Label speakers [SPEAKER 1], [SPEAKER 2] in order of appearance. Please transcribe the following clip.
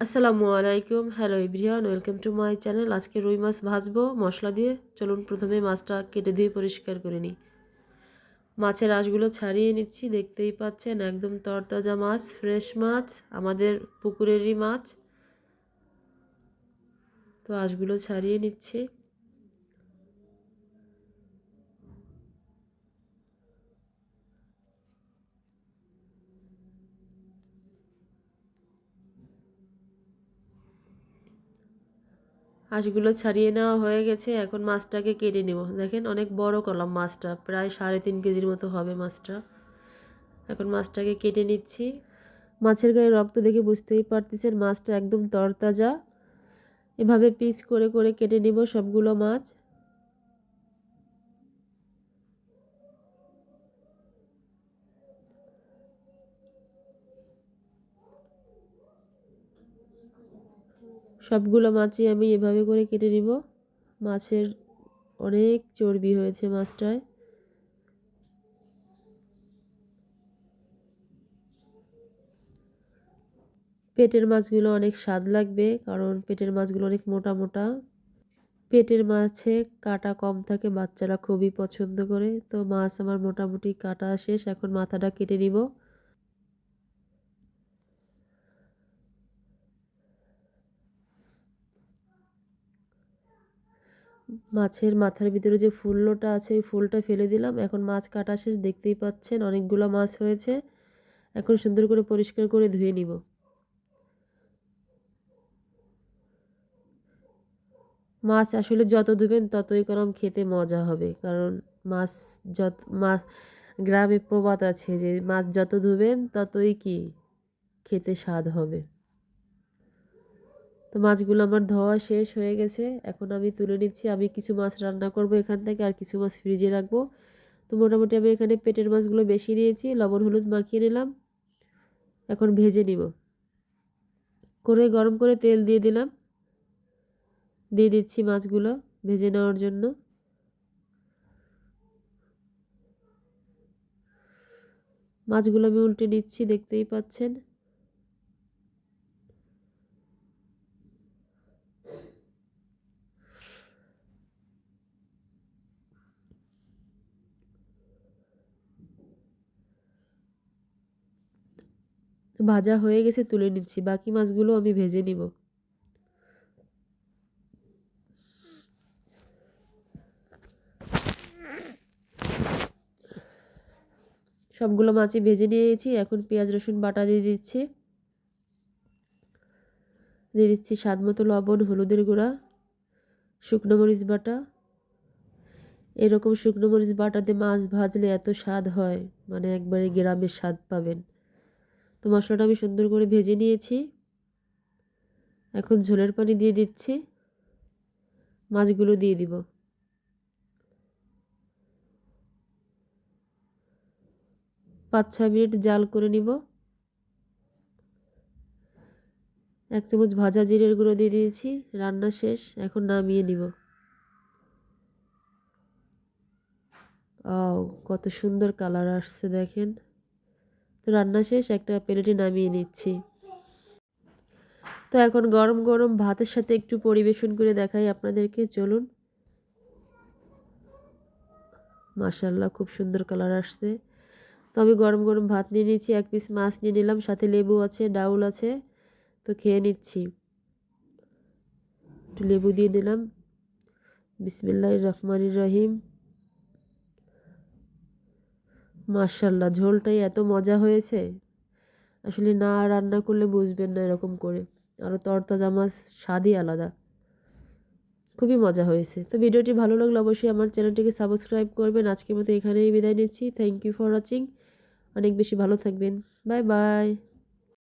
[SPEAKER 1] আসসালামু আলাইকুম। Hello everyone, welcome to my channel. আজকে রুই মাছ ভাজবো মশলা দিয়ে। চলুন প্রথমে মাছটা কেটে ধুয়ে পরিষ্কার করে নিই। মাছের আঁশগুলো ছাড়িয়ে নিচ্ছি। দেখতেই পাচ্ছেন একদম তরতাজা মাছ, ফ্রেশ মাছ, আমাদের পুকুরেরই মাছ। তো আঁশগুলো ছাড়িয়ে নিচ্ছি। আঁশগুলো ছাড়িয়ে নেওয়া হয়ে গেছে। এখন মাছটাকে কেটে নেব। দেখেন অনেক বড় করলাম মাছটা, প্রায় 3.5 কেজির মতো হবে মাছটা। এখন মাছটাকে কেটে নিচ্ছি। মাছের গায়ে রক্ত দেখে বুঝতেই পারতেছেন মাছটা একদম তরতাজা। এভাবে পিস করে করে কেটে নিব সবগুলো মাছ। সবগুলো মাছই আমি এভাবে করে কেটে নিব। মাছের অনেক চর্বি হয়েছে মাছটায়। পেটের মাছগুলো অনেক স্বাদ লাগবে, কারণ পেটের মাছগুলো অনেক মোটা মোটা। পেটের মাছে কাটা কম থাকে, বাচ্চারা খুবই পছন্দ করে। তো মাছ আমার মোটামুটি কাটা শেষ। এখন মাথাটা কেটে নিব। মাছের মাথার ভিতরে যে ফুলটা আছে ওই ফুলটা ফেলে দিলাম। এখন মাছ কাটা শেষ, দেখতেই পাচ্ছেন অনেকগুলো মাছ হয়েছে। এখন সুন্দর করে পরিষ্কার করে ধুয়ে নিব। মাছ আসলে যত ধুবেন ততই কম খেতে মজা হবে, কারণ মাছ যত গ্রামে প্রবাদ আছে যে মাছ যত ধুবেন ততই কি খেতে স্বাদ হবে। তো মাছগুলো আমার ধোয়া শেষ হয়ে গেছে। এখন আমি তুলে নিচ্ছি। আমি কিছু মাছ রান্না করব এখান থেকে, আর কিছু মাছ ফ্রিজে রাখবো। তো মোটামুটি আমি এখানে পেটের মাছগুলো বেশি নিয়েছি, লবণ হলুদ মাখিয়ে নিলাম। এখন ভেজে নিব। করে গরম করে তেল দিয়ে দিলাম। দিয়ে দিচ্ছি মাছগুলো ভেজে নেওয়ার জন্য। মাছগুলো আমি উল্টে নিচ্ছি, দেখতেই পাচ্ছেন। ভাজা হয়ে গেছে, তুলে নিচ্ছি। বাকি মাছগুলো আমি ভেজে নিব। সবগুলো মাছই ভেজে নিয়েছি। এখন পেঁয়াজ রসুন বাটা দিয়ে দিচ্ছি। দিয়ে দিচ্ছি স্বাদ মতো লবণ, হলুদের গুঁড়া, শুকনো মরিচ বাটা। এরকম শুকনো মরিচ বাটাতে মাছ ভাজলে এত স্বাদ হয়, মানে একবারে গ্রামের স্বাদ পাবেন। তো মশলাটা আমি সুন্দর করে ভেজে নিয়েছি। এখন ঝোলের পানি দিয়ে দিচ্ছি। মাছগুলো দিয়ে দিব। 5-6 মিনিট জাল করে নিব। 1 চামচ ভাজা জিরের গুঁড়ো দিয়ে দিয়েছি। রান্না শেষ, এখন নামিয়ে নিব। কত সুন্দর কালার আসছে দেখেন। তো রান্না শেষ, একটা প্লেটে নামিয়ে নিচ্ছি। তো এখন গরম গরম ভাতের সাথে একটু পরিবেশন করে দেখাই আপনাদেরকে, চলুন। মাশাআল্লাহ, খুব সুন্দর কালার আসছে। তো আমি গরম গরম ভাত নিয়ে নিচ্ছি, 1 পিস মাছ নিয়ে নিলাম, সাথে লেবু আছে, ডাউল আছে। তো খেয়ে নিচ্ছি। একটু লেবু দিয়ে নিলাম। বিসমিল্লাহির রহমানির রহিম। মাশাআল্লাহ, ঝোলটাই এত মজা হয়েছে, আসলে না রান্না করলে বুঝবেন না এরকম করে। আরও তরতাজা মাছ, স্বাদই আলাদা। খুবই মজা হয়েছে। তো ভিডিওটি ভালো লাগলে অবশ্যই আমার চ্যানেলটিকে সাবস্ক্রাইব করবেন। আজকের মতো এখানেই বিদায় নিচ্ছি। Thank you for watching. অনেক বেশি ভালো থাকবেন। Bye by.